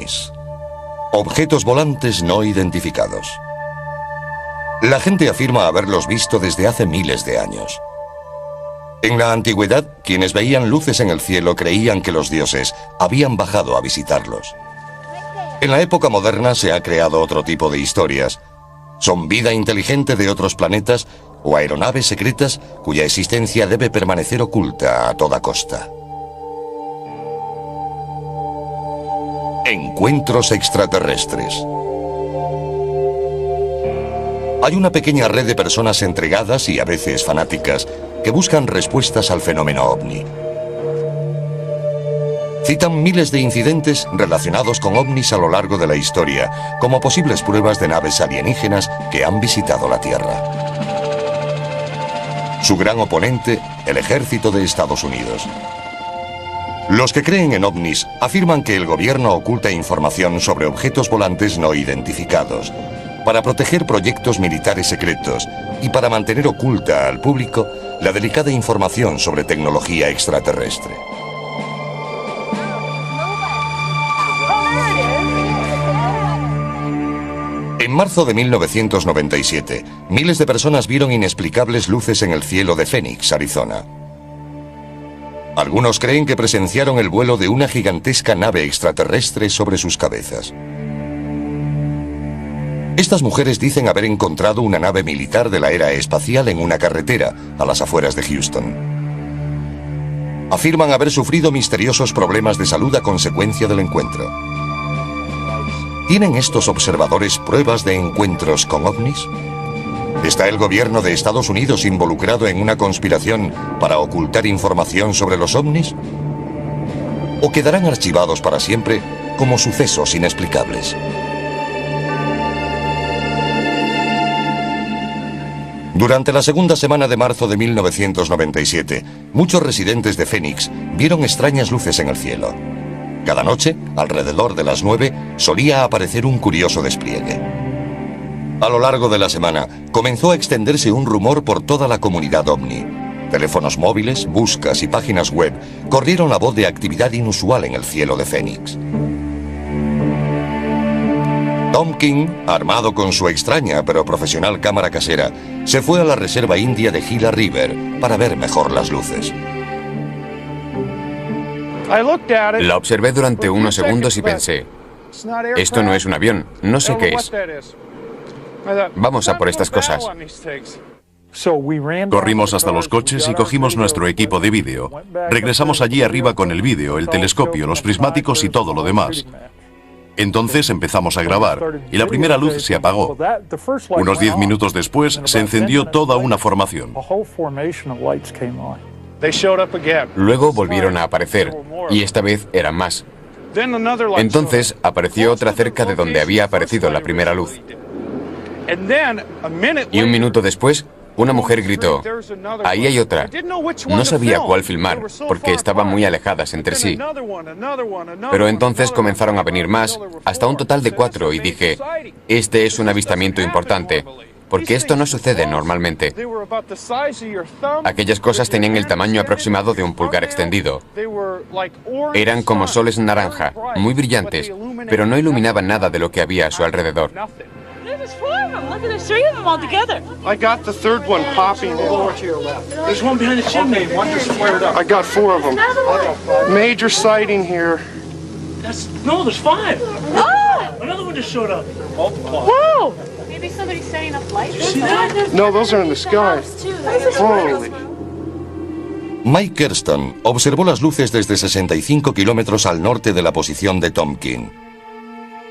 OVNIs. Objetos volantes no identificados. La gente afirma haberlos visto desde hace miles de años. En la antigüedad, quienes veían luces en el cielo creían que los dioses habían bajado a visitarlos. En la época moderna se ha creado otro tipo de historias. Son vida inteligente de otros planetas o aeronaves secretas cuya existencia debe permanecer oculta a toda costa. Encuentros extraterrestres. Hay una pequeña red de personas entregadas y a veces fanáticas que buscan respuestas al fenómeno ovni. Citan miles de incidentes relacionados con ovnis a lo largo de la historia, como posibles pruebas de naves alienígenas que han visitado la Tierra. Su gran oponente, el ejército de Estados Unidos. Los que creen en ovnis afirman que el gobierno oculta información sobre objetos volantes no identificados, para proteger proyectos militares secretos y para mantener oculta al público la delicada información sobre tecnología extraterrestre. En marzo de 1997, miles de personas vieron inexplicables luces en el cielo de Phoenix, Arizona. Algunos creen que presenciaron el vuelo de una gigantesca nave extraterrestre sobre sus cabezas. Estas mujeres dicen haber encontrado una nave militar de la era espacial en una carretera a las afueras de Houston. Afirman haber sufrido misteriosos problemas de salud a consecuencia del encuentro. ¿Tienen estos observadores pruebas de encuentros con ovnis? ¿Está el gobierno de Estados Unidos involucrado en una conspiración para ocultar información sobre los ovnis? ¿O quedarán archivados para siempre como sucesos inexplicables? Durante la segunda semana de marzo de 1997, muchos residentes de Phoenix vieron extrañas luces en el cielo. Cada noche, alrededor de las 9, solía aparecer un curioso despliegue. A lo largo de la semana, comenzó a extenderse un rumor por toda la comunidad ovni. Teléfonos móviles, buscas y páginas web corrieron la voz de actividad inusual en el cielo de Phoenix. Tom King, armado con su extraña pero profesional cámara casera, se fue a la reserva india de Gila River para ver mejor las luces. La observé durante unos segundos y pensé, esto no es un avión, no sé qué es. Vamos a por estas cosas. Corrimos hasta los coches y cogimos nuestro equipo de vídeo. Regresamos allí arriba con el vídeo, el telescopio, los prismáticos y todo lo demás. Entonces empezamos a grabar y la primera luz se apagó. Unos 10 minutos después se encendió toda una formación. Luego volvieron a aparecer y esta vez eran más. Entonces apareció otra cerca de donde había aparecido la primera luz. Y un minuto después, una mujer gritó, ahí hay otra. No sabía cuál filmar, porque estaban muy alejadas entre sí. Pero entonces comenzaron a venir más, hasta un total de 4, y dije, este es un avistamiento importante, porque esto no sucede normalmente. Aquellas cosas tenían el tamaño aproximado de un pulgar extendido. Eran como soles naranja, muy brillantes, pero no iluminaban nada de lo que había a su alrededor. Look at there's 3 of them all together. I got the third one popping. There's one behind the chimney, one just flared up. I got 4 of them. Major sighting here. No, there's 5. Oh! Another one just showed up. Whoa! Maybe somebody's setting up lights. You see that? No, those are in the sky. Holy. Mike Kerston observó las luces desde 65 kilómetros al norte de la posición de Tom King.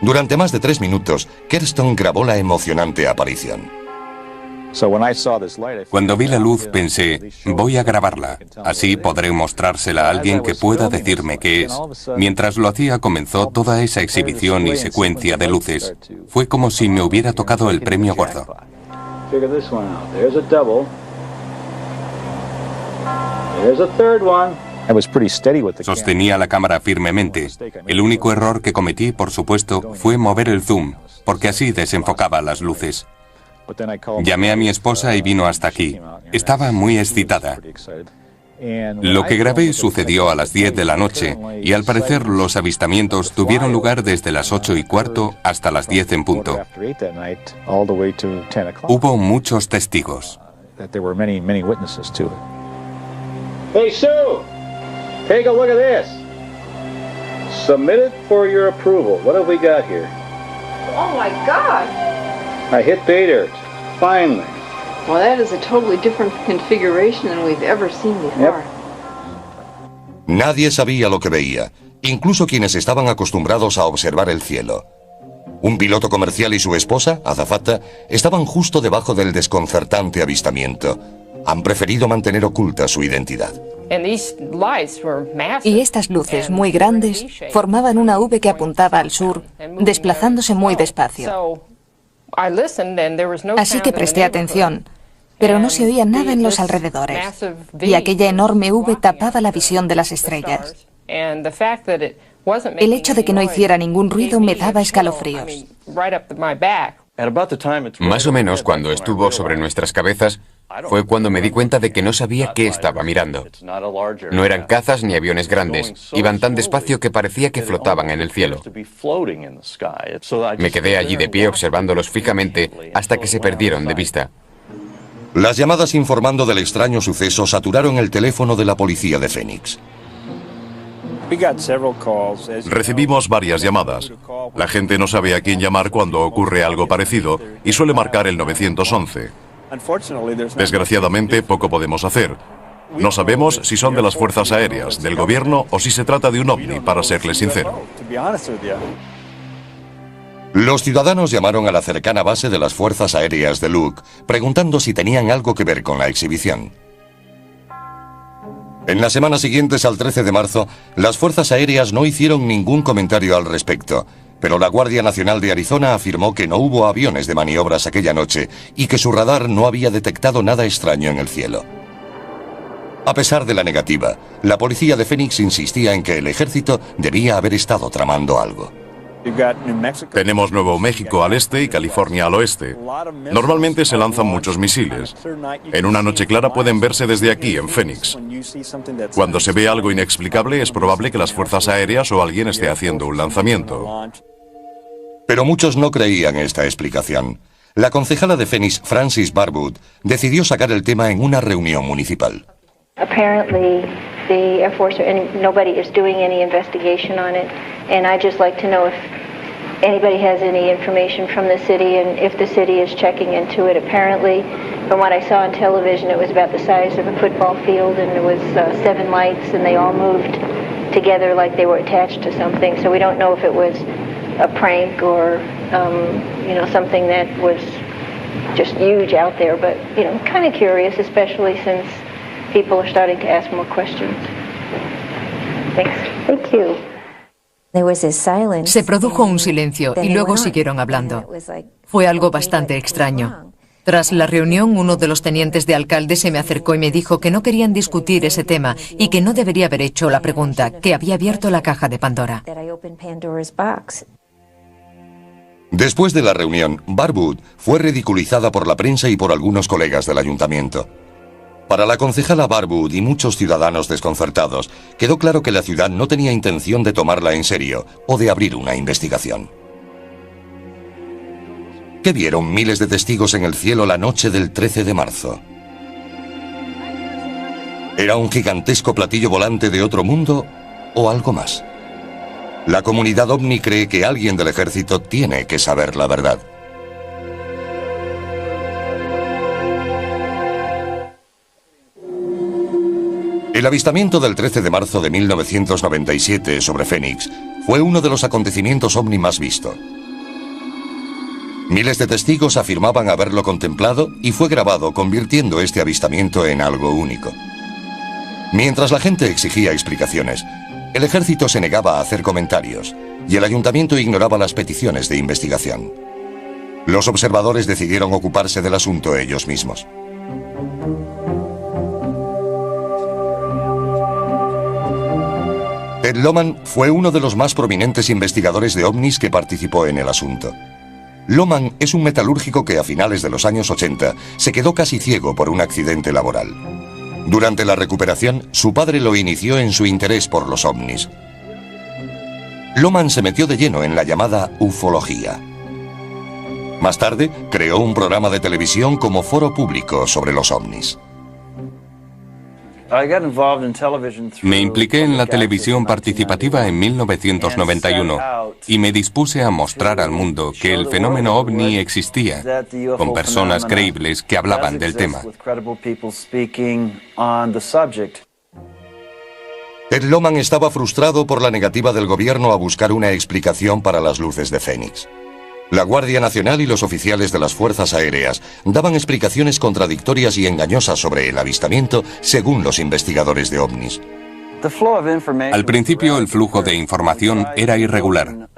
Durante más de 3 minutos, Kerston grabó la emocionante aparición. Cuando vi la luz pensé, voy a grabarla, así podré mostrársela a alguien que pueda decirme qué es. Mientras lo hacía comenzó toda esa exhibición y secuencia de luces. Fue como si me hubiera tocado el premio gordo. Sostenía la cámara firmemente. El único error que cometí, por supuesto, fue mover el zoom, porque así desenfocaba las luces. Llamé a mi esposa y vino hasta aquí. Estaba muy excitada. Lo que grabé sucedió a las 10 de la noche y al parecer los avistamientos tuvieron lugar desde las 8:15 hasta las 10 en punto. Hubo muchos testigos. Hey Sue, take a look at this. Submitted for your approval. What have we got here? Oh my God! I hit pay dirt. Finally. Well, that is a totally different configuration than we've ever seen before. Nadie sabía lo que veía, incluso quienes estaban acostumbrados a observar el cielo. Un piloto comercial y su esposa, azafata, estaban justo debajo del desconcertante avistamiento. Han preferido mantener oculta su identidad. Y estas luces muy grandes formaban una V que apuntaba al sur, desplazándose muy despacio. Así que presté atención, pero no se oía nada en los alrededores, y aquella enorme V tapaba la visión de las estrellas. El hecho de que no hiciera ningún ruido me daba escalofríos. Más o menos cuando estuvo sobre nuestras cabezas, fue cuando me di cuenta de que no sabía qué estaba mirando. No eran cazas ni aviones grandes, iban tan despacio que parecía que flotaban en el cielo. Me quedé allí de pie observándolos fijamente hasta que se perdieron de vista. Las llamadas informando del extraño suceso saturaron el teléfono de la policía de Phoenix. Recibimos varias llamadas. La gente no sabe a quién llamar cuando ocurre algo parecido y suele marcar el 911. Desgraciadamente, poco podemos hacer. No sabemos si son de las fuerzas aéreas, del gobierno o si se trata de un ovni, para serles sincero. Los ciudadanos llamaron a la cercana base de las fuerzas aéreas de Luke, preguntando si tenían algo que ver con la exhibición. En las semanas siguientes al 13 de marzo, las fuerzas aéreas no hicieron ningún comentario al respecto, pero la Guardia Nacional de Arizona afirmó que no hubo aviones de maniobras aquella noche y que su radar no había detectado nada extraño en el cielo. A pesar de la negativa, la policía de Phoenix insistía en que el ejército debía haber estado tramando algo. Tenemos Nuevo México al este y California al oeste. Normalmente se lanzan muchos misiles. En una noche clara pueden verse desde aquí, en Phoenix. Cuando se ve algo inexplicable, es probable que las fuerzas aéreas o alguien esté haciendo un lanzamiento. Pero muchos no creían esta explicación. La concejala de Phoenix, Frances Barwood, decidió sacar el tema en una reunión municipal. Apparently, the Air Force nobody is doing any investigation on it, and I'd just like to know if anybody has any information from the city and if the city is checking into it. Apparently, from what I saw on television, it was about the size of a football field, and there was 7 lights, and they all moved together like they were attached to something. So we don't know if it was a prank or something that was just huge out there, but kind of curious, especially since people are starting to ask more questions. Thanks. Thank you. Se produjo un silencio y luego siguieron hablando. Fue algo bastante extraño. Tras la reunión, uno de los tenientes de alcalde se me acercó y me dijo que no querían discutir ese tema y que no debería haber hecho la pregunta, que había abierto la caja de Pandora. Después de la reunión, Barwood fue ridiculizada por la prensa y por algunos colegas del ayuntamiento. Para la concejala Barwood y muchos ciudadanos desconcertados, quedó claro que la ciudad no tenía intención de tomarla en serio o de abrir una investigación. ¿Qué vieron miles de testigos en el cielo la noche del 13 de marzo? ¿Era un gigantesco platillo volante de otro mundo o algo más? La comunidad ovni cree que alguien del ejército tiene que saber la verdad. El avistamiento del 13 de marzo de 1997 sobre Phoenix fue uno de los acontecimientos ovni más visto. Miles de testigos afirmaban haberlo contemplado y fue grabado, convirtiendo este avistamiento en algo único. Mientras la gente exigía explicaciones, el ejército se negaba a hacer comentarios y el ayuntamiento ignoraba las peticiones de investigación. Los observadores decidieron ocuparse del asunto ellos mismos. Ted Lohman fue uno de los más prominentes investigadores de ovnis que participó en el asunto. Lohman es un metalúrgico que a finales de los años 80 se quedó casi ciego por un accidente laboral. Durante la recuperación, su padre lo inició en su interés por los ovnis. Lohmann se metió de lleno en la llamada ufología. Más tarde, creó un programa de televisión como foro público sobre los ovnis. Me impliqué en la televisión participativa en 1991 y me dispuse a mostrar al mundo que el fenómeno ovni existía, con personas creíbles que hablaban del tema. Ted Lohmann estaba frustrado por la negativa del gobierno a buscar una explicación para las luces de Fénix. La Guardia Nacional y los oficiales de las Fuerzas Aéreas daban explicaciones contradictorias y engañosas sobre el avistamiento según los investigadores de ovnis. Al principio el flujo de información era irregular.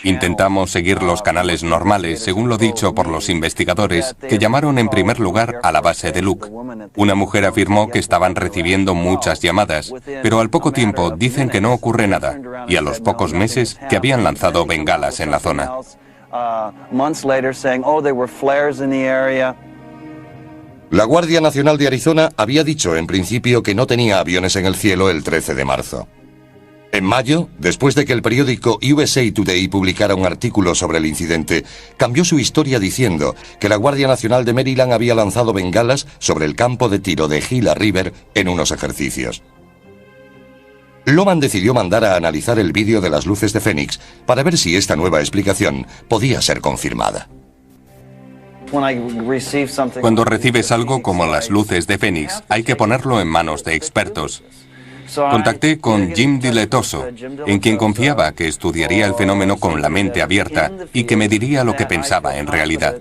Intentamos seguir los canales normales, según lo dicho por los investigadores, que llamaron en primer lugar a la base de Luke. Una mujer afirmó que estaban recibiendo muchas llamadas, pero al poco tiempo dicen que no ocurre nada, y a los pocos meses que habían lanzado bengalas en la zona. La Guardia Nacional de Arizona había dicho en principio que no tenía aviones en el cielo el 13 de marzo. En mayo, después de que el periódico USA Today publicara un artículo sobre el incidente, cambió su historia diciendo que la Guardia Nacional de Maryland había lanzado bengalas sobre el campo de tiro de Gila River en unos ejercicios. Lohmann decidió mandar a analizar el vídeo de las luces de Fénix para ver si esta nueva explicación podía ser confirmada. Cuando recibes algo como las luces de Fénix, hay que ponerlo en manos de expertos. Contacté con Jim Diletoso, en quien confiaba que estudiaría el fenómeno con la mente abierta y que me diría lo que pensaba en realidad.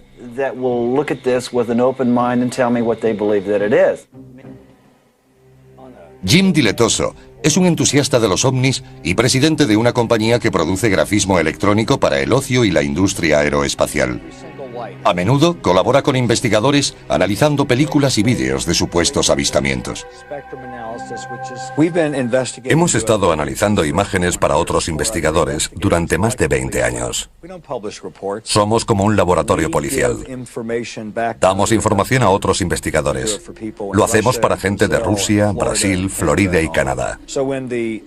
Jim Diletoso es un entusiasta de los ovnis y presidente de una compañía que produce grafismo electrónico para el ocio y la industria aeroespacial. A menudo colabora con investigadores analizando películas y vídeos de supuestos avistamientos. Hemos estado analizando imágenes para otros investigadores durante más de 20 años. Somos como un laboratorio policial. Damos información a otros investigadores. Lo hacemos para gente de Rusia, Brasil, Florida y Canadá.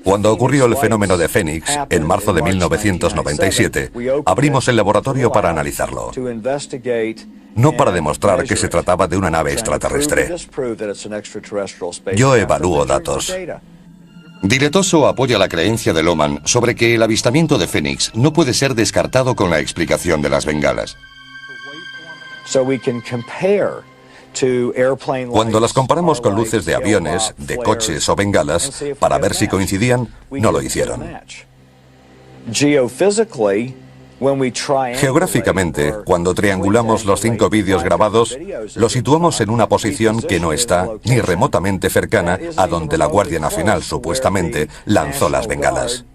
Cuando ocurrió el fenómeno de Fénix, en marzo de 1997, abrimos el laboratorio para analizarlo. No para demostrar que se trataba de una nave extraterrestre. Yo evalúo datos. Diletoso apoya la creencia de Lohmann sobre que el avistamiento de Fénix no puede ser descartado con la explicación de las bengalas. Cuando las comparamos con luces de aviones, de coches o bengalas, para ver si coincidían, no lo hicieron. Geográficamente, cuando triangulamos los 5 vídeos grabados, los situamos en una posición que no está ni remotamente cercana a donde la Guardia Nacional supuestamente lanzó las bengalas.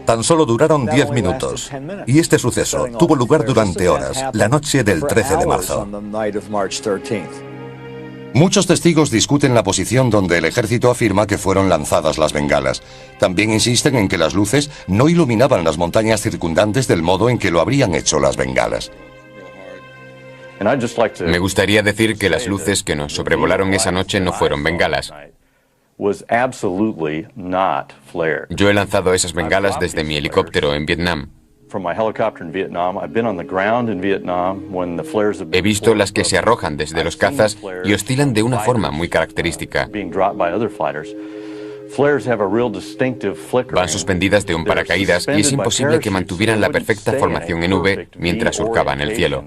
Tan solo duraron 10 minutos, y este suceso tuvo lugar durante horas, la noche del 13 de marzo. Muchos testigos discuten la posición donde el ejército afirma que fueron lanzadas las bengalas. También insisten en que las luces no iluminaban las montañas circundantes del modo en que lo habrían hecho las bengalas. Me gustaría decir que las luces que nos sobrevolaron esa noche no fueron bengalas. Yo he lanzado esas bengalas desde mi helicóptero en Vietnam. He visto las que se arrojan desde los cazas y oscilan de una forma muy característica. Van suspendidas de un paracaídas y es imposible que mantuvieran la perfecta formación en V mientras surcaban el cielo.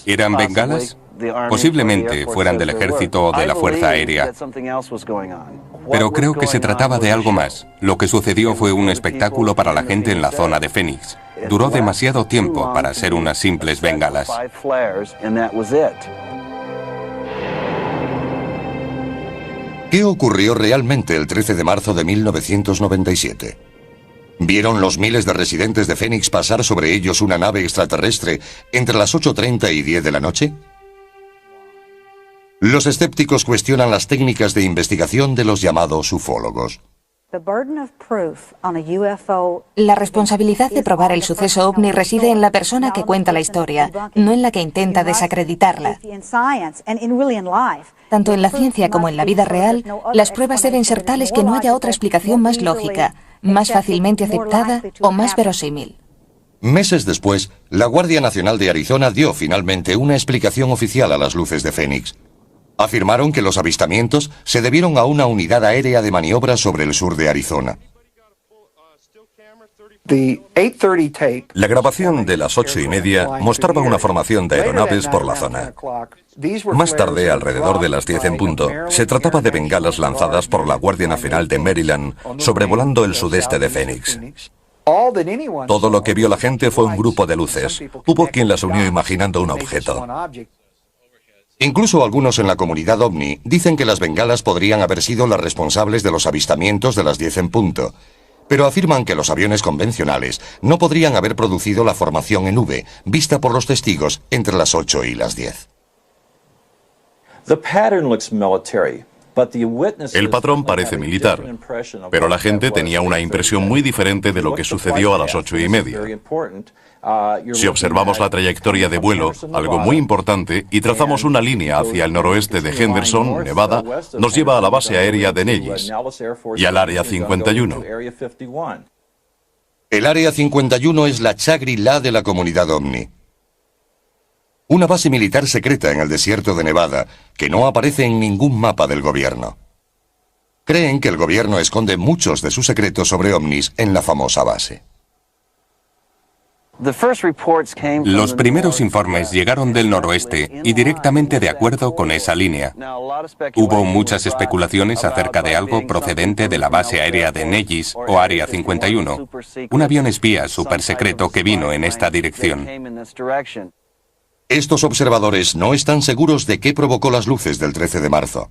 ¿Eran bengalas? Posiblemente fueran del ejército o de la Fuerza Aérea. Pero creo que se trataba de algo más. Lo que sucedió fue un espectáculo para la gente en la zona de Fénix. Duró demasiado tiempo para ser unas simples bengalas. ¿Qué ocurrió realmente el 13 de marzo de 1997? ¿Vieron los miles de residentes de Fénix pasar sobre ellos una nave extraterrestre entre las 8:30 y 10 de la noche? Los escépticos cuestionan las técnicas de investigación de los llamados ufólogos. La responsabilidad de probar el suceso ovni reside en la persona que cuenta la historia, no en la que intenta desacreditarla. Tanto en la ciencia como en la vida real, las pruebas deben ser tales que no haya otra explicación más lógica, más fácilmente aceptada o más verosímil. Meses después, la Guardia Nacional de Arizona dio finalmente una explicación oficial a las luces de Fénix. Afirmaron que los avistamientos se debieron a una unidad aérea de maniobra sobre el sur de Arizona. La grabación de las 8:30 mostraba una formación de aeronaves por la zona. Más tarde, alrededor de las 10 en punto, se trataba de bengalas lanzadas por la Guardia Nacional de Maryland sobrevolando el sudeste de Phoenix. Todo lo que vio la gente fue un grupo de luces. Hubo quien las unió imaginando un objeto. Incluso algunos en la comunidad ovni dicen que las bengalas podrían haber sido las responsables de los avistamientos de las 10 en punto, pero afirman que los aviones convencionales no podrían haber producido la formación en V, vista por los testigos entre las 8 y las 10. El patrón parece militar, pero la gente tenía una impresión muy diferente de lo que sucedió a las 8:30. Si observamos la trayectoria de vuelo, algo muy importante, y trazamos una línea hacia el noroeste de Henderson, Nevada, nos lleva a la base aérea de Nellis y al Área 51. El Área 51 es la Shangri-La de la comunidad ovni. Una base militar secreta en el desierto de Nevada que no aparece en ningún mapa del gobierno. Creen que el gobierno esconde muchos de sus secretos sobre ovnis en la famosa base. Los primeros informes llegaron del noroeste y directamente de acuerdo con esa línea. Hubo muchas especulaciones acerca de algo procedente de la base aérea de Nellis o Área 51, un avión espía súper secreto que vino en esta dirección. Estos observadores no están seguros de qué provocó las luces del 13 de marzo.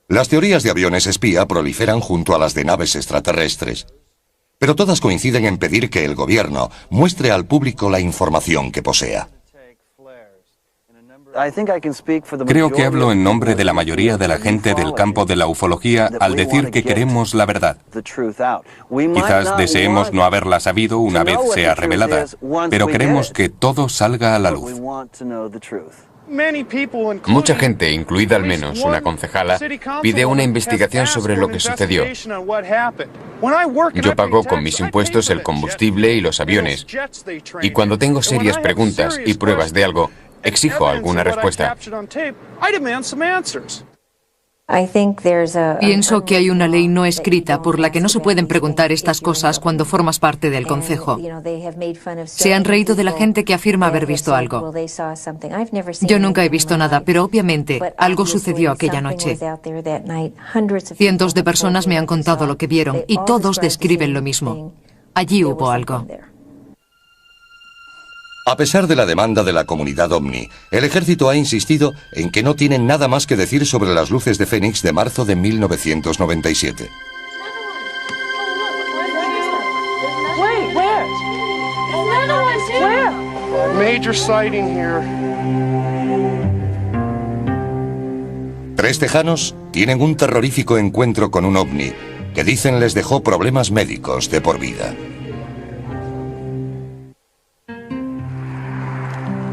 Las teorías de aviones espía proliferan junto a las de naves extraterrestres, pero todas coinciden en pedir que el gobierno muestre al público la información que posea. Creo que hablo en nombre de la mayoría de la gente del campo de la ufología al decir que queremos la verdad. Quizás deseemos no haberla sabido una vez sea revelada, pero queremos que todo salga a la luz. Mucha gente, incluida al menos una concejala, pide una investigación sobre lo que sucedió. Yo pago con mis impuestos el combustible y los aviones, y cuando tengo serias preguntas y pruebas de algo, exijo alguna respuesta. Pienso que hay una ley no escrita por la que no se pueden preguntar estas cosas cuando formas parte del consejo. Se han reído de la gente que afirma haber visto algo. Yo nunca he visto nada, pero obviamente algo sucedió aquella noche. Cientos de personas me han contado lo que vieron y todos describen lo mismo. Allí hubo algo. A pesar de la demanda de la comunidad ovni, el ejército ha insistido en que no tienen nada más que decir sobre las luces de Fénix de marzo de 1997. Major sighting here. 3 tejanos tienen un terrorífico encuentro con un ovni que dicen les dejó problemas médicos de por vida.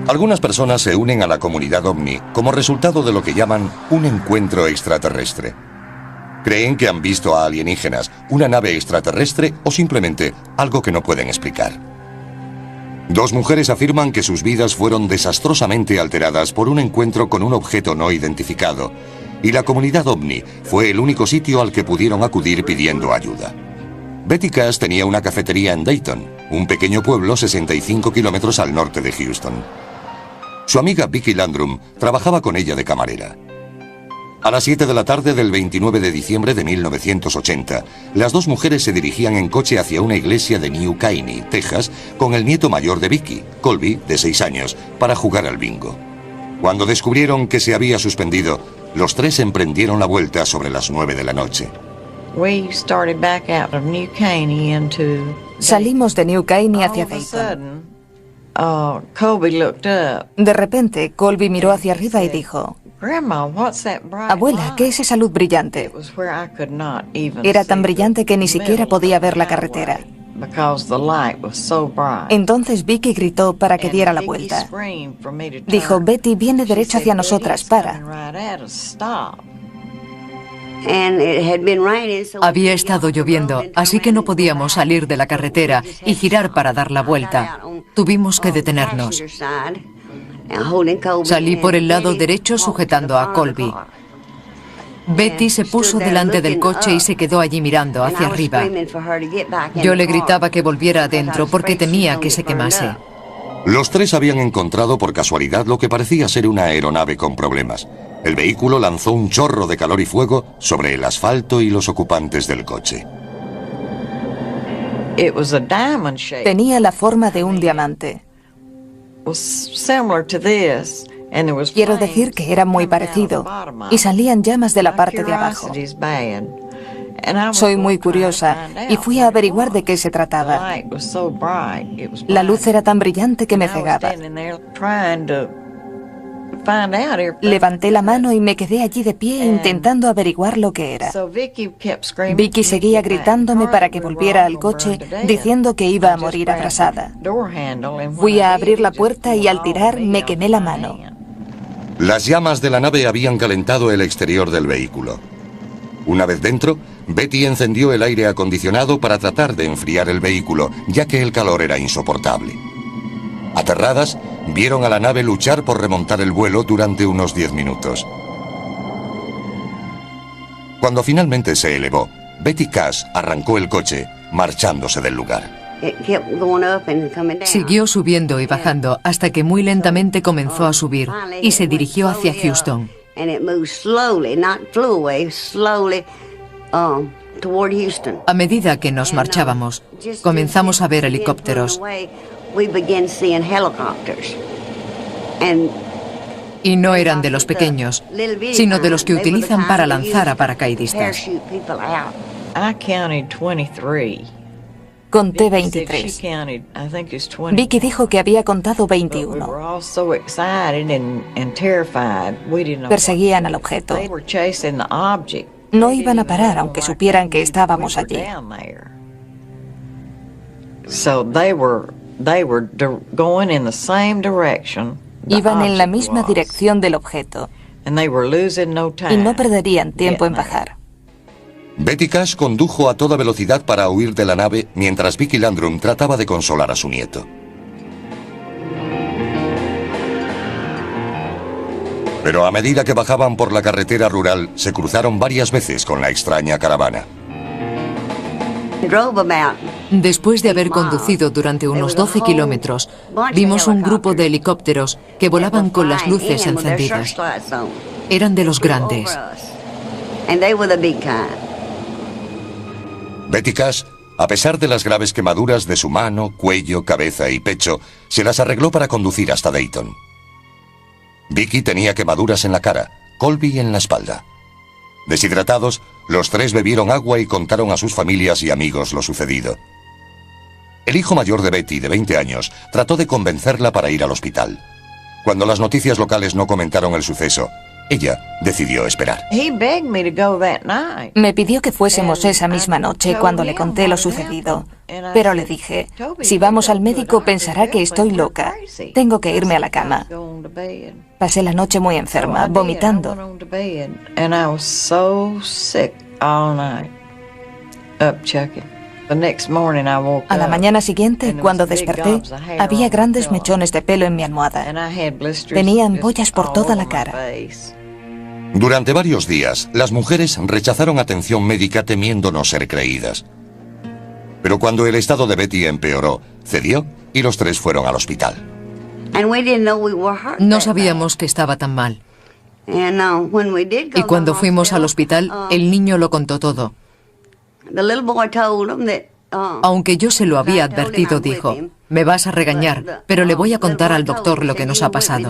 Algunas personas se unen a la comunidad ovni como resultado de lo que llaman un encuentro extraterrestre. Creen que han visto a alienígenas, una nave extraterrestre o simplemente algo que no pueden explicar. 2 mujeres afirman que sus vidas fueron desastrosamente alteradas por un encuentro con un objeto no identificado, y la comunidad ovni fue el único sitio al que pudieron acudir pidiendo ayuda. Betty Cass tenía una cafetería en Dayton, un pequeño pueblo 65 kilómetros al norte de Houston. Su amiga Vicky Landrum trabajaba con ella de camarera. A las 7 de la tarde del 29 de diciembre de 1980, las 2 mujeres se dirigían en coche hacia una iglesia de New Caney, Texas, con el nieto mayor de Vicky, Colby, de 6 años, para jugar al bingo. Cuando descubrieron que se había suspendido, los 3 emprendieron la vuelta sobre las 9 de la noche. Salimos de New Caney hacia Dayton. De repente, Colby miró hacia arriba y dijo: Abuela, ¿qué es esa luz brillante? Era tan brillante que ni siquiera podía ver la carretera. Entonces Vicky gritó para que diera la vuelta. Dijo, Betty, viene derecho hacia nosotras, para. Había estado lloviendo, así que no podíamos salir de la carretera y girar para dar la vuelta. Tuvimos que detenernos. Salí por el lado derecho sujetando a Colby. Betty se puso delante del coche y se quedó allí mirando hacia arriba. Yo le gritaba que volviera adentro porque temía que se quemase. Los tres habían encontrado por casualidad lo que parecía ser una aeronave con problemas. El vehículo lanzó un chorro de calor y fuego sobre el asfalto y los ocupantes del coche. Tenía la forma de un diamante. Quiero decir que era muy parecido, y salían llamas de la parte de abajo. Soy muy curiosa y fui a averiguar de qué se trataba. La luz era tan brillante que me cegaba. Levanté la mano y me quedé allí de pie intentando averiguar lo que era. Vicky seguía gritándome para que volviera al coche, diciendo que iba a morir abrasada. Fui a abrir la puerta y al tirar me quemé la mano. Las llamas de la nave habían calentado el exterior del vehículo. Una vez dentro, Betty encendió el aire acondicionado para tratar de enfriar el vehículo, ya que el calor era insoportable. Aterradas, vieron a la nave luchar por remontar el vuelo durante unos 10 minutos. Cuando finalmente se elevó, Betty Cash arrancó el coche, marchándose del lugar. Siguió subiendo y bajando hasta que muy lentamente comenzó a subir y se dirigió hacia Houston. A medida que nos marchábamos, comenzamos a ver helicópteros. Y no eran de los pequeños, sino de los que utilizan para lanzar a paracaidistas. Conté 23. Vicky dijo que había contado 21. Perseguían al objeto. No iban a parar aunque supieran que estábamos allí. Iban en la misma dirección del objeto y no perderían tiempo en bajar. Betty Cash condujo a toda velocidad para huir de la nave mientras Vicky Landrum trataba de consolar a su nieto. Pero a medida que bajaban por la carretera rural, se cruzaron varias veces con la extraña caravana. Después de haber conducido durante unos 12 kilómetros, vimos un grupo de helicópteros que volaban con las luces encendidas. Eran de los grandes. Betty Cash, a pesar de las graves quemaduras de su mano, cuello, cabeza y pecho, se las arregló para conducir hasta Dayton. Vicky tenía quemaduras en la cara, Colby en la espalda. Deshidratados, los tres bebieron agua y contaron a sus familias y amigos lo sucedido. El hijo mayor de Betty, de 20 años, trató de convencerla para ir al hospital. Cuando las noticias locales no comentaron el suceso, ella decidió esperar. Me pidió que fuésemos esa misma noche cuando le conté lo sucedido. Pero le dije, si vamos al médico pensará que estoy loca. Tengo que irme a la cama. Pasé la noche muy enferma, vomitando. A la mañana siguiente, cuando desperté, había grandes mechones de pelo en mi almohada. Tenía ampollas por toda la cara. Durante varios días, las mujeres rechazaron atención médica temiendo no ser creídas. Pero cuando el estado de Betty empeoró, cedió y los tres fueron al hospital. No sabíamos que estaba tan mal. Y cuando fuimos al hospital, el niño lo contó todo. Aunque yo se lo había advertido, dijo, me vas a regañar, pero le voy a contar al doctor lo que nos ha pasado.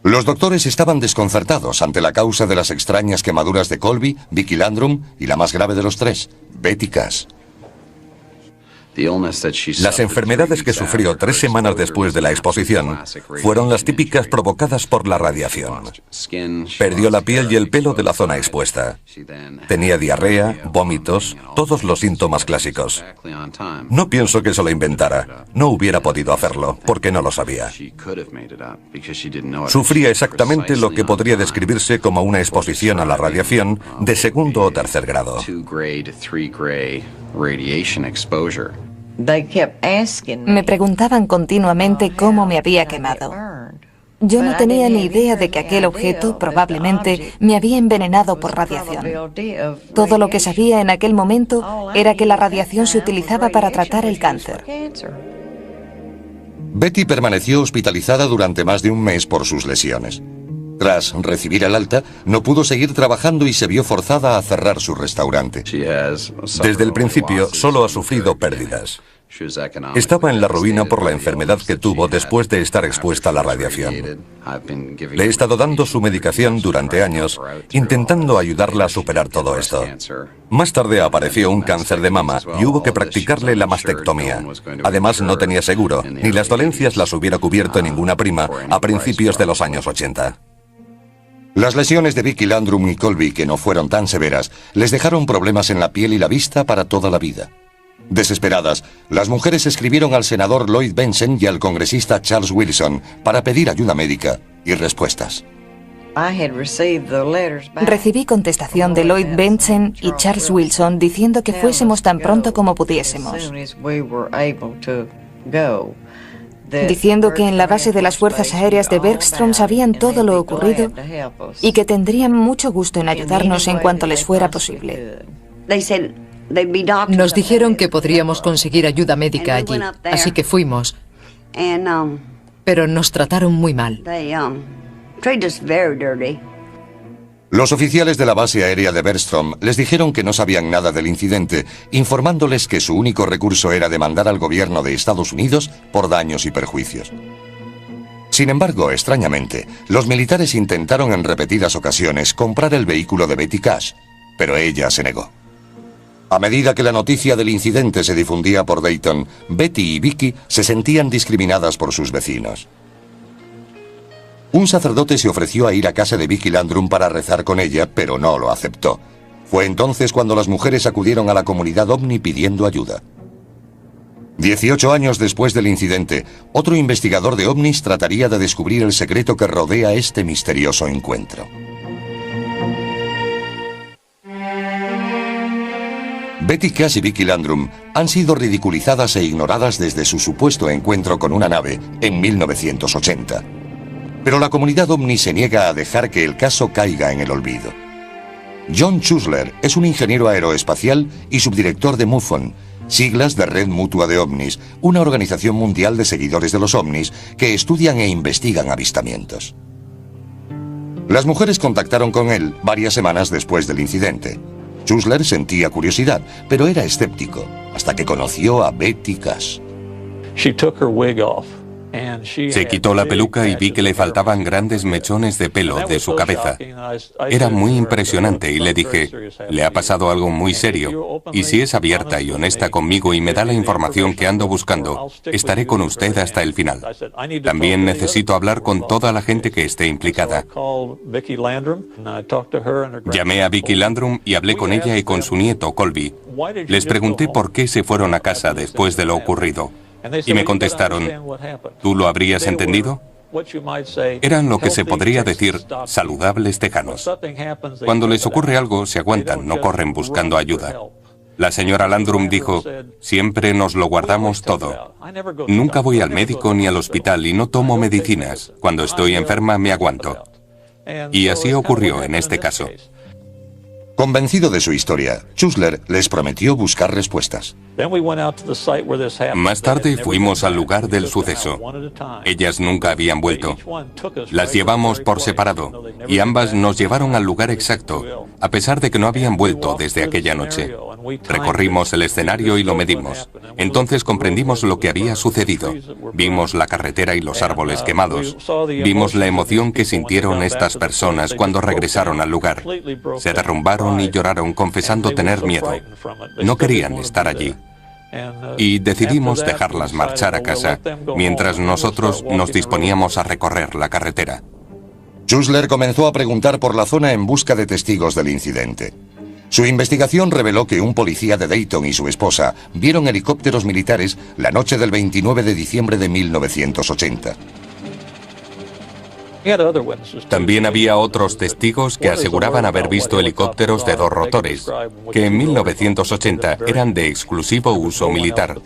Los doctores estaban desconcertados ante la causa de las extrañas quemaduras de Colby, Vicky Landrum y la más grave de los tres, Betty Cash. Las enfermedades que sufrió 3 semanas después de la exposición fueron las típicas provocadas por la radiación. Perdió la piel y el pelo de la zona expuesta. Tenía diarrea, vómitos, todos los síntomas clásicos. No pienso que se lo inventara. No hubiera podido hacerlo, porque no lo sabía. Sufría exactamente lo que podría describirse como una exposición a la radiación de 2º o 3er grado. Me preguntaban continuamente cómo me había quemado. Yo no tenía ni idea de que aquel objeto probablemente me había envenenado por radiación. Todo lo que sabía en aquel momento era que la radiación se utilizaba para tratar el cáncer. Betty permaneció hospitalizada durante más de un mes por sus lesiones. Tras recibir el alta, no pudo seguir trabajando y se vio forzada a cerrar su restaurante. Desde el principio solo ha sufrido pérdidas. Estaba en la ruina por la enfermedad que tuvo después de estar expuesta a la radiación. Le he estado dando su medicación durante años, intentando ayudarla a superar todo esto. Más tarde apareció un cáncer de mama y hubo que practicarle la mastectomía. Además, no tenía seguro, ni las dolencias las hubiera cubierto ninguna prima a principios de los años 80. Las lesiones de Vicky Landrum y Colby, que no fueron tan severas, les dejaron problemas en la piel y la vista para toda la vida. Desesperadas, las mujeres escribieron al senador Lloyd Bentsen y al congresista Charles Wilson para pedir ayuda médica y respuestas. Recibí contestación de Lloyd Bentsen y Charles Wilson diciendo que fuésemos tan pronto como pudiésemos. Diciendo que en la base de las Fuerzas Aéreas de Bergstrom sabían todo lo ocurrido y que tendrían mucho gusto en ayudarnos en cuanto les fuera posible. Nos dijeron que podríamos conseguir ayuda médica allí, así que fuimos. Pero nos trataron muy mal. Los oficiales de la base aérea de Bergstrom les dijeron que no sabían nada del incidente, informándoles que su único recurso era demandar al gobierno de Estados Unidos por daños y perjuicios. Sin embargo, extrañamente, los militares intentaron en repetidas ocasiones comprar el vehículo de Betty Cash, pero ella se negó. A medida que la noticia del incidente se difundía por Dayton, Betty y Vicky se sentían discriminadas por sus vecinos. Un sacerdote se ofreció a ir a casa de Vicky Landrum para rezar con ella, pero no lo aceptó. Fue entonces cuando las mujeres acudieron a la comunidad ovni pidiendo ayuda. 18 años después del incidente, otro investigador de ovnis trataría de descubrir el secreto que rodea este misterioso encuentro. Betty Cash y Vicky Landrum han sido ridiculizadas e ignoradas desde su supuesto encuentro con una nave en 1980. Pero la comunidad ovni se niega a dejar que el caso caiga en el olvido. John Schuessler es un ingeniero aeroespacial y subdirector de MUFON, siglas de Red Mutua de OVNIs, una organización mundial de seguidores de los ovnis que estudian e investigan avistamientos. Las mujeres contactaron con él varias semanas después del incidente. Schuessler sentía curiosidad, pero era escéptico, hasta que conoció a Betty Cash. Se quitó la peluca y vi que le faltaban grandes mechones de pelo de su cabeza. Era muy impresionante y le dije, le ha pasado algo muy serio, y si es abierta y honesta conmigo y me da la información que ando buscando, estaré con usted hasta el final. También necesito hablar con toda la gente que esté implicada. Llamé a Vicky Landrum y hablé con ella y con su nieto Colby. Les pregunté por qué se fueron a casa después de lo ocurrido. Y me contestaron, ¿tú lo habrías entendido? Eran lo que se podría decir saludables tejanos. Cuando les ocurre algo, se aguantan, no corren buscando ayuda. La señora Landrum dijo, siempre nos lo guardamos todo. Nunca voy al médico ni al hospital y no tomo medicinas. Cuando estoy enferma me aguanto. Y así ocurrió en este caso. Convencido de su historia, Schuessler les prometió buscar respuestas. Más tarde fuimos al lugar del suceso. Ellas nunca habían vuelto. Las llevamos por separado y ambas nos llevaron al lugar exacto, a pesar de que no habían vuelto desde aquella noche. Recorrimos el escenario y lo medimos. Entonces comprendimos lo que había sucedido. Vimos la carretera y los árboles quemados. Vimos la emoción que sintieron estas personas cuando regresaron al lugar. Se derrumbaron y lloraron confesando tener miedo. No querían estar allí. y decidimos dejarlas marchar a casa mientras nosotros nos disponíamos a recorrer la carretera. Chusler comenzó a preguntar por la zona en busca de testigos del incidente. Su investigación reveló que un policía de Dayton y su esposa vieron helicópteros militares la noche del 29 de diciembre de 1980. También había otros testigos que aseguraban haber visto helicópteros de 2 rotores, que en 1980 eran de exclusivo uso militar.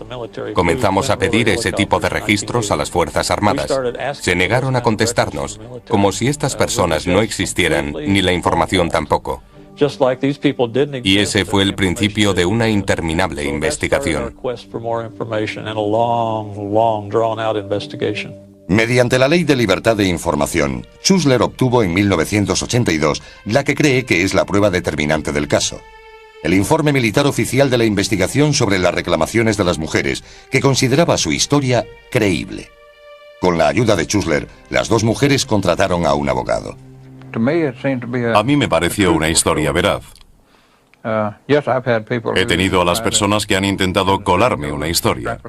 Comenzamos a pedir ese tipo de registros a las Fuerzas Armadas. Se negaron a contestarnos, como si estas personas no existieran, ni la información tampoco. Y ese fue el principio de una interminable investigación. Mediante la Ley de Libertad de Información, Chusler obtuvo en 1982 la que cree que es la prueba determinante del caso: el informe militar oficial de la investigación sobre las reclamaciones de las mujeres, que consideraba su historia creíble. Con la ayuda de Chusler, las 2 mujeres contrataron a un abogado. A mí me pareció una historia veraz. He tenido a las personas que han intentado colarme una historia.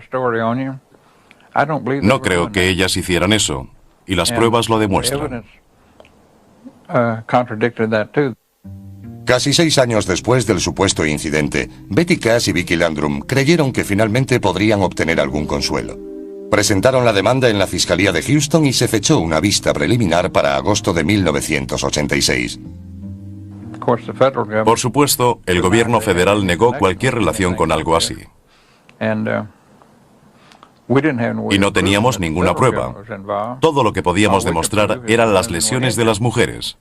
No creo que ellas hicieran eso, y las pruebas lo demuestran. Casi 6 años después del supuesto incidente, Betty Cash y Vicky Landrum creyeron que finalmente podrían obtener algún consuelo. Presentaron la demanda en la Fiscalía de Houston y se fechó una vista preliminar para agosto de 1986. Por supuesto, el gobierno federal negó cualquier relación con algo así. Y no teníamos ninguna prueba. Todo lo que podíamos demostrar eran las lesiones de las mujeres.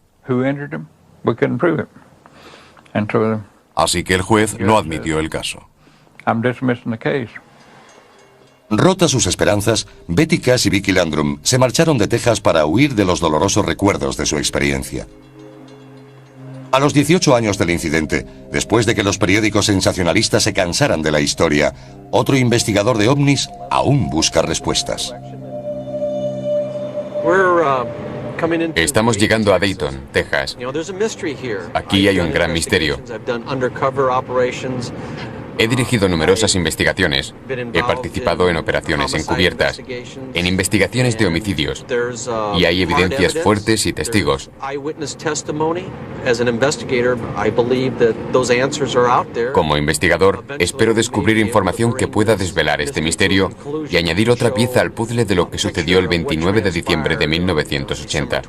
Así que el juez no admitió el caso. Rotas sus esperanzas, Betty Cash y Vicky Landrum se marcharon de Texas para huir de los dolorosos recuerdos de su experiencia. A los 18 años del incidente, después de que los periódicos sensacionalistas se cansaran de la historia, otro investigador de ovnis aún busca respuestas. Estamos llegando a Dayton, Texas. Aquí hay un gran misterio. He dirigido numerosas investigaciones. He participado en operaciones encubiertas, en investigaciones de homicidios, y hay evidencias fuertes y testigos. Como investigador, espero descubrir información que pueda desvelar este misterio y añadir otra pieza al puzzle de lo que sucedió el 29 de diciembre de 1980.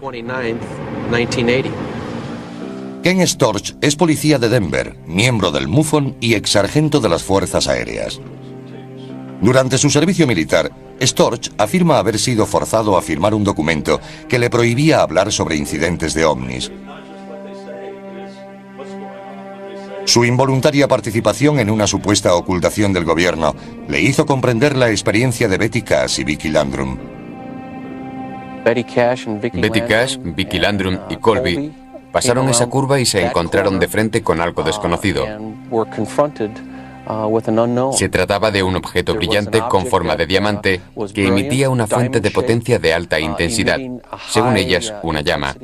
Ken Storch es policía de Denver, miembro del MUFON y exsargento de las Fuerzas Aéreas. Durante su servicio militar, Storch afirma haber sido forzado a firmar un documento que le prohibía hablar sobre incidentes de ovnis. Su involuntaria participación en una supuesta ocultación del gobierno le hizo comprender la experiencia de Betty Cash y Vicky Landrum. Betty Cash, Vicky Landrum y Colby pasaron esa curva y se encontraron de frente con algo desconocido. Se trataba de un objeto brillante con forma de diamante que emitía una fuente de potencia de alta intensidad, según ellas, una llama.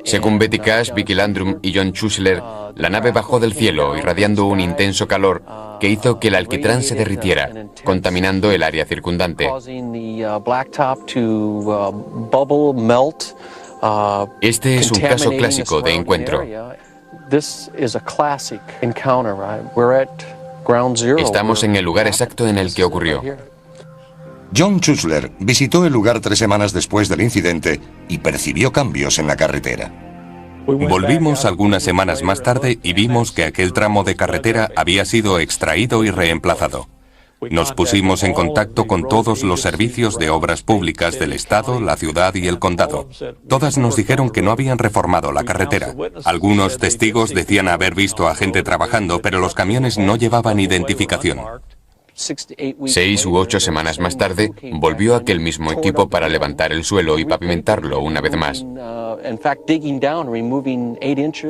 Según Betty Cash, Vicky Landrum y John Chusler, la nave bajó del cielo irradiando un intenso calor que hizo que el alquitrán se derritiera, contaminando el área circundante. Este es un caso clásico de encuentro. Estamos en el lugar exacto en el que ocurrió. John Chusler visitó el lugar 3 semanas después del incidente y percibió cambios en la carretera. Volvimos algunas semanas más tarde y vimos que aquel tramo de carretera había sido extraído y reemplazado. Nos pusimos en contacto con todos los servicios de obras públicas del estado, la ciudad y el condado. Todas nos dijeron que no habían reformado la carretera. Algunos testigos decían haber visto a gente trabajando, pero los camiones no llevaban identificación. 6 u 8 semanas más tarde, volvió aquel mismo equipo para levantar el suelo y pavimentarlo una vez más.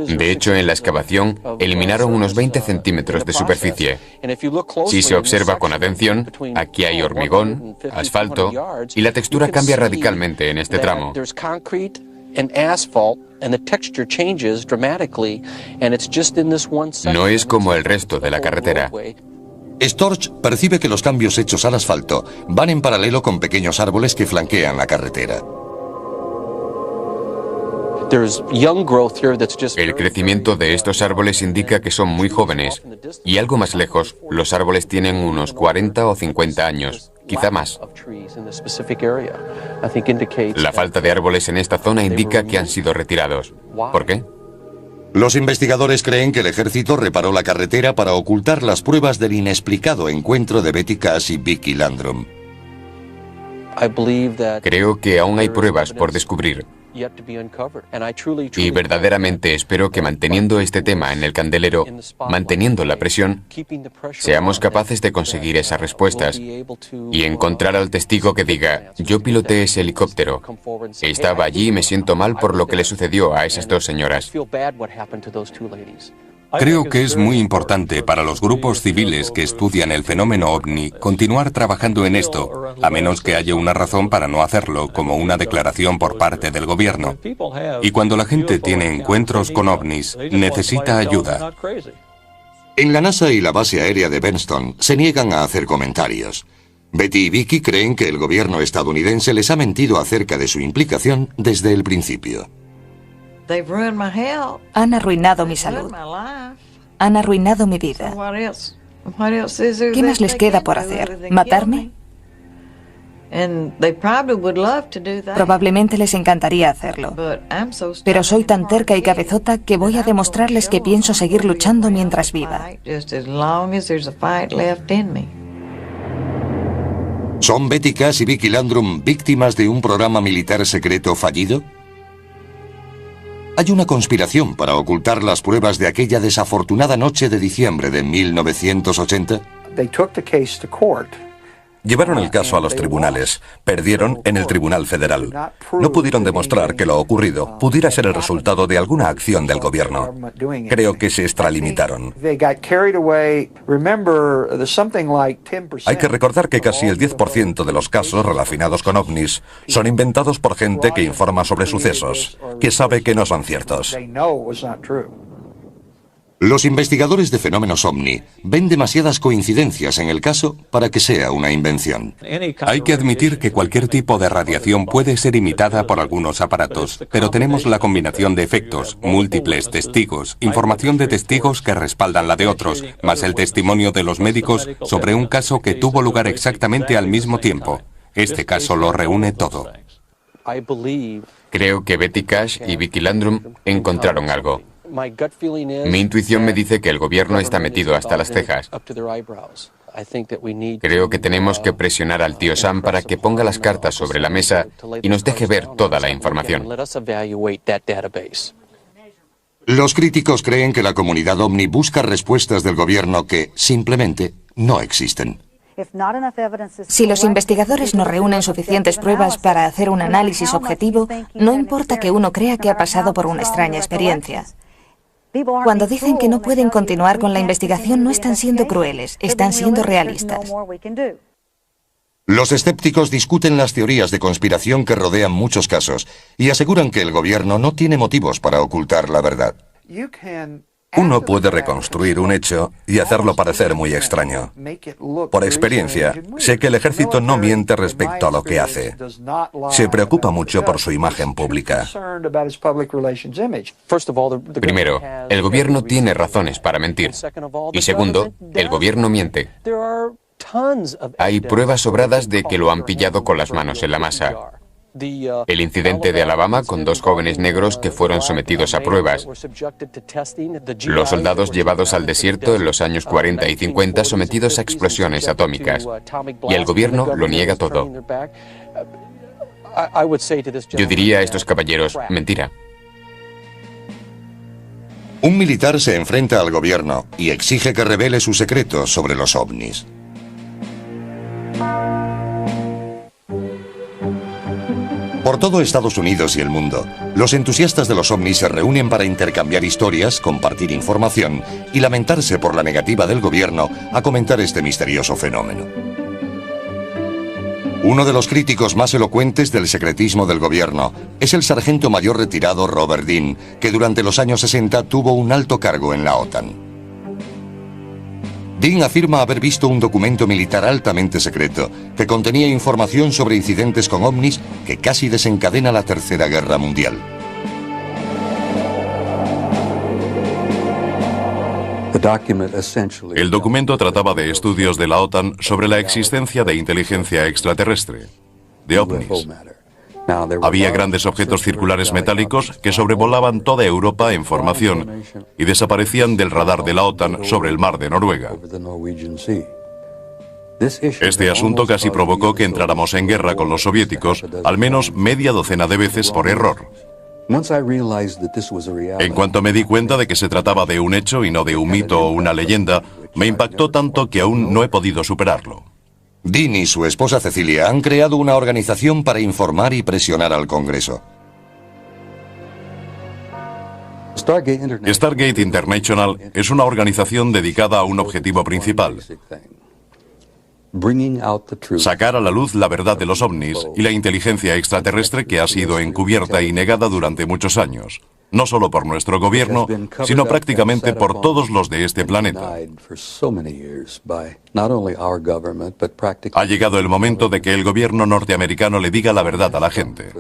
De hecho, en la excavación, eliminaron unos 20 centímetros de superficie. Si se observa con atención, aquí hay hormigón, asfalto, y la textura cambia radicalmente en este tramo. No es como el resto de la carretera. Storch percibe que los cambios hechos al asfalto van en paralelo con pequeños árboles que flanquean la carretera. El crecimiento de estos árboles indica que son muy jóvenes, y algo más lejos, los árboles tienen unos 40 o 50 años, quizá más. La falta de árboles en esta zona indica que han sido retirados. ¿Por qué? Los investigadores creen que el ejército reparó la carretera para ocultar las pruebas del inexplicado encuentro de Betty Cash y Vicki Landrum. Creo que aún hay pruebas por descubrir. Y verdaderamente espero que manteniendo este tema en el candelero, manteniendo la presión, seamos capaces de conseguir esas respuestas y encontrar al testigo que diga: yo piloté ese helicóptero, estaba allí y me siento mal por lo que le sucedió a esas dos señoras. Creo que es muy importante para los grupos civiles que estudian el fenómeno ovni continuar trabajando en esto, a menos que haya una razón para no hacerlo, como una declaración por parte del gobierno. Y cuando la gente tiene encuentros con ovnis, necesita ayuda. En la NASA y la base aérea de Benston se niegan a hacer comentarios. Betty y Vicki creen que el gobierno estadounidense les ha mentido acerca de su implicación desde el principio. Han arruinado mi salud. Han arruinado mi vida. ¿Qué más les queda por hacer? ¿Matarme? Probablemente les encantaría hacerlo. Pero soy tan terca y cabezota que voy a demostrarles que pienso seguir luchando mientras viva. ¿Son Betty Cash y Vicki Landrum víctimas de un programa militar secreto fallido? Hay una conspiración para ocultar las pruebas de aquella desafortunada noche de diciembre de 1980. Llevaron el caso a los tribunales. Perdieron en el Tribunal Federal. No pudieron demostrar que lo ocurrido pudiera ser el resultado de alguna acción del gobierno. Creo que se extralimitaron. Hay que recordar que casi el 10% de los casos relacionados con ovnis son inventados por gente que informa sobre sucesos, que sabe que no son ciertos. Los investigadores de fenómenos ovni ven demasiadas coincidencias en el caso para que sea una invención. Hay que admitir que cualquier tipo de radiación puede ser imitada por algunos aparatos, pero tenemos la combinación de efectos, múltiples testigos, información de testigos que respaldan la de otros, más el testimonio de los médicos sobre un caso que tuvo lugar exactamente al mismo tiempo. Este caso lo reúne todo. Creo que Betty Cash y Vicki Landrum encontraron algo. Mi intuición me dice que el gobierno está metido hasta las cejas. Creo que tenemos que presionar al tío Sam para que ponga las cartas sobre la mesa y nos deje ver toda la información. Los críticos creen que la comunidad ovni busca respuestas del gobierno que simplemente no existen. Si los investigadores no reúnen suficientes pruebas para hacer un análisis objetivo, no importa que uno crea que ha pasado por una extraña experiencia. Cuando dicen que no pueden continuar con la investigación, no están siendo crueles, están siendo realistas. Los escépticos discuten las teorías de conspiración que rodean muchos casos y aseguran que el gobierno no tiene motivos para ocultar la verdad. Uno puede reconstruir un hecho y hacerlo parecer muy extraño. Por experiencia, sé que el ejército no miente respecto a lo que hace. Se preocupa mucho por su imagen pública. Primero, el gobierno tiene razones para mentir. Y segundo, el gobierno miente. Hay pruebas sobradas de que lo han pillado con las manos en la masa. El incidente de Alabama con dos jóvenes negros que fueron sometidos a pruebas. Los soldados llevados al desierto en los años 40 y 50 sometidos a explosiones atómicas. Y el gobierno lo niega todo. Yo diría a estos caballeros, mentira. Un militar se enfrenta al gobierno y exige que revele sus secretos sobre los ovnis. Por todo Estados Unidos y el mundo, los entusiastas de los ovnis se reúnen para intercambiar historias, compartir información y lamentarse por la negativa del gobierno a comentar este misterioso fenómeno. Uno de los críticos más elocuentes del secretismo del gobierno es el sargento mayor retirado Robert Dean, que durante los años 60 tuvo un alto cargo en la OTAN. Dean afirma haber visto un documento militar altamente secreto que contenía información sobre incidentes con ovnis que casi desencadena la Tercera Guerra Mundial. El documento trataba de estudios de la OTAN sobre la existencia de inteligencia extraterrestre, de ovnis. Había grandes objetos circulares metálicos que sobrevolaban toda Europa en formación y desaparecían del radar de la OTAN sobre el mar de Noruega. Este asunto casi provocó que entráramos en guerra con los soviéticos al menos media docena de veces por error. En cuanto me di cuenta de que se trataba de un hecho y no de un mito o una leyenda, me impactó tanto que aún no he podido superarlo. Dean y su esposa Cecilia han creado una organización para informar y presionar al Congreso. Stargate International es una organización dedicada a un objetivo principal: sacar a la luz la verdad de los ovnis y la inteligencia extraterrestre que ha sido encubierta y negada durante muchos años, no solo por nuestro gobierno, sino prácticamente por todos los de este planeta. Ha llegado el momento de que el gobierno norteamericano le diga la verdad a la gente.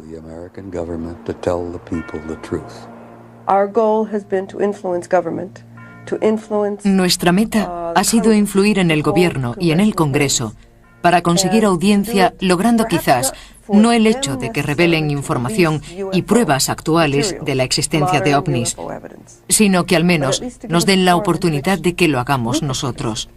Nuestra meta ha sido influir en el gobierno y en el Congreso para conseguir audiencia, logrando quizás no el hecho de que revelen información y pruebas actuales de la existencia de ovnis, sino que al menos nos den la oportunidad de que lo hagamos nosotros.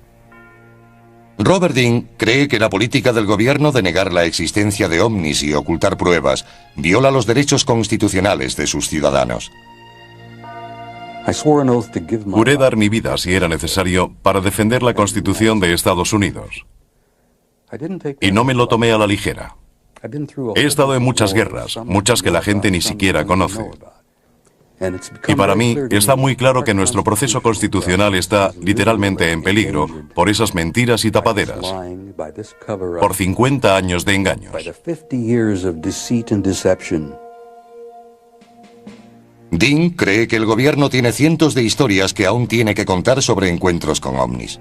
Robert Dean cree que la política del gobierno de negar la existencia de ovnis y ocultar pruebas viola los derechos constitucionales de sus ciudadanos. Juré dar mi vida, si era necesario, para defender la Constitución de Estados Unidos. Y no me lo tomé a la ligera. He estado en muchas guerras, muchas que la gente ni siquiera conoce. Y para mí está muy claro que nuestro proceso constitucional está literalmente en peligro por esas mentiras y tapaderas, por 50 años de engaños. Dean cree que el gobierno tiene cientos de historias que aún tiene que contar sobre encuentros con ovnis.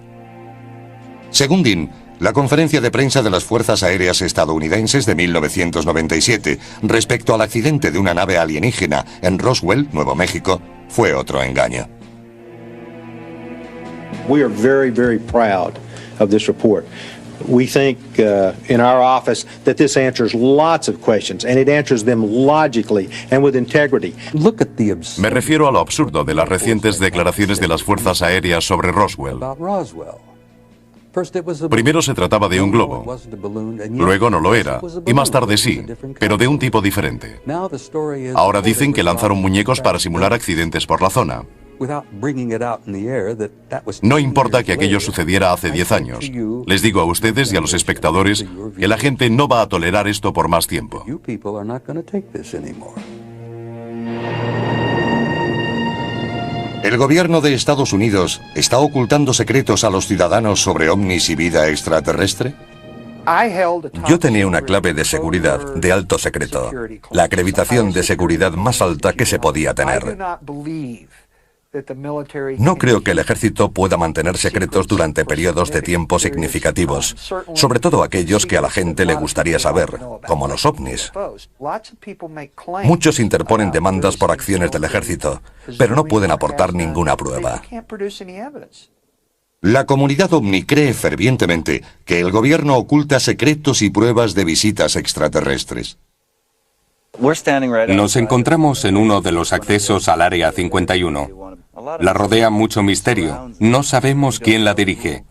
Según Dean, la conferencia de prensa de las Fuerzas Aéreas estadounidenses de 1997 respecto al accidente de una nave alienígena en Roswell, Nuevo México, fue otro engaño. We are very, very proud of this report. We think in our office that this answers lots of questions, and it answers them logically and with integrity. Me refiero a lo absurdo de las recientes declaraciones de las Fuerzas Aéreas sobre Roswell. Primero se trataba de un globo, luego no lo era, y más tarde sí, pero de un tipo diferente. Ahora dicen que lanzaron muñecos para simular accidentes por la zona. No importa que aquello sucediera hace 10 años. Les digo a ustedes y a los espectadores que la gente no va a tolerar esto por más tiempo. ¿El gobierno de Estados Unidos está ocultando secretos a los ciudadanos sobre ovnis y vida extraterrestre? Yo tenía una clave de seguridad de alto secreto, la acreditación de seguridad más alta que se podía tener. No creo que el ejército pueda mantener secretos durante periodos de tiempo significativos, sobre todo aquellos que a la gente le gustaría saber, como los ovnis. Muchos interponen demandas por acciones del ejército, pero no pueden aportar ninguna prueba. La comunidad ovni cree fervientemente que el gobierno oculta secretos y pruebas de visitas extraterrestres. Nos encontramos en uno de los accesos al Área 51. La rodea mucho misterio. No sabemos quién la dirige.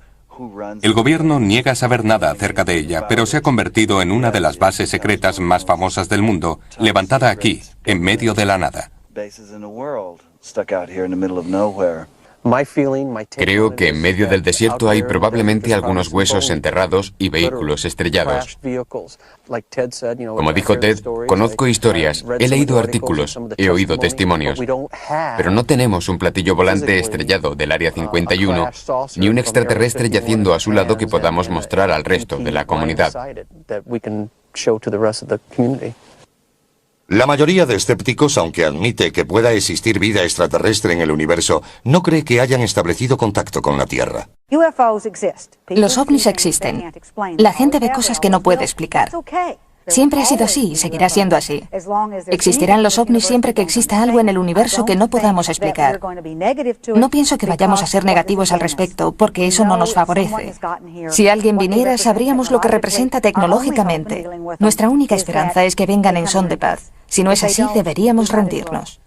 El gobierno niega saber nada acerca de ella, pero se ha convertido en una de las bases secretas más famosas del mundo, levantada aquí, en medio de la nada. Creo que en medio del desierto hay probablemente algunos huesos enterrados y vehículos estrellados. Como dijo Ted, conozco historias, he leído artículos, he oído testimonios, pero no tenemos un platillo volante estrellado del Área 51, ni un extraterrestre yaciendo a su lado que podamos mostrar al resto de la comunidad. La mayoría de escépticos, aunque admite que pueda existir vida extraterrestre en el universo, no cree que hayan establecido contacto con la Tierra. Los ovnis existen. La gente ve cosas que no puede explicar. Siempre ha sido así y seguirá siendo así. Existirán los ovnis siempre que exista algo en el universo que no podamos explicar. No pienso que vayamos a ser negativos al respecto, porque eso no nos favorece. Si alguien viniera, sabríamos lo que representa tecnológicamente. Nuestra única esperanza es que vengan en son de paz. Si no es así, deberíamos rendirnos.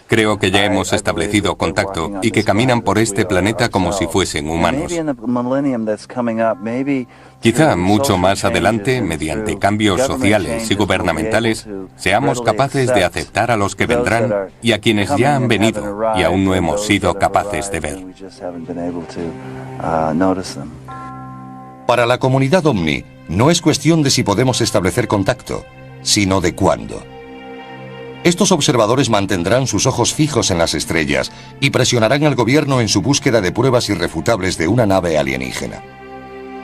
Creo que ya hemos establecido contacto y que caminan por este planeta como si fuesen humanos. Quizá mucho más adelante, mediante cambios sociales y gubernamentales, seamos capaces de aceptar a los que vendrán y a quienes ya han venido y aún no hemos sido capaces de ver. Para la comunidad OVNI, no es cuestión de si podemos establecer contacto, sino de cuándo. Estos observadores mantendrán sus ojos fijos en las estrellas y presionarán al gobierno en su búsqueda de pruebas irrefutables de una nave alienígena.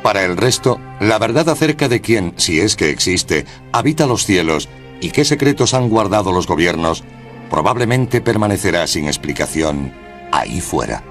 Para el resto, la verdad acerca de quién, si es que existe, habita los cielos y qué secretos han guardado los gobiernos, probablemente permanecerá sin explicación ahí fuera.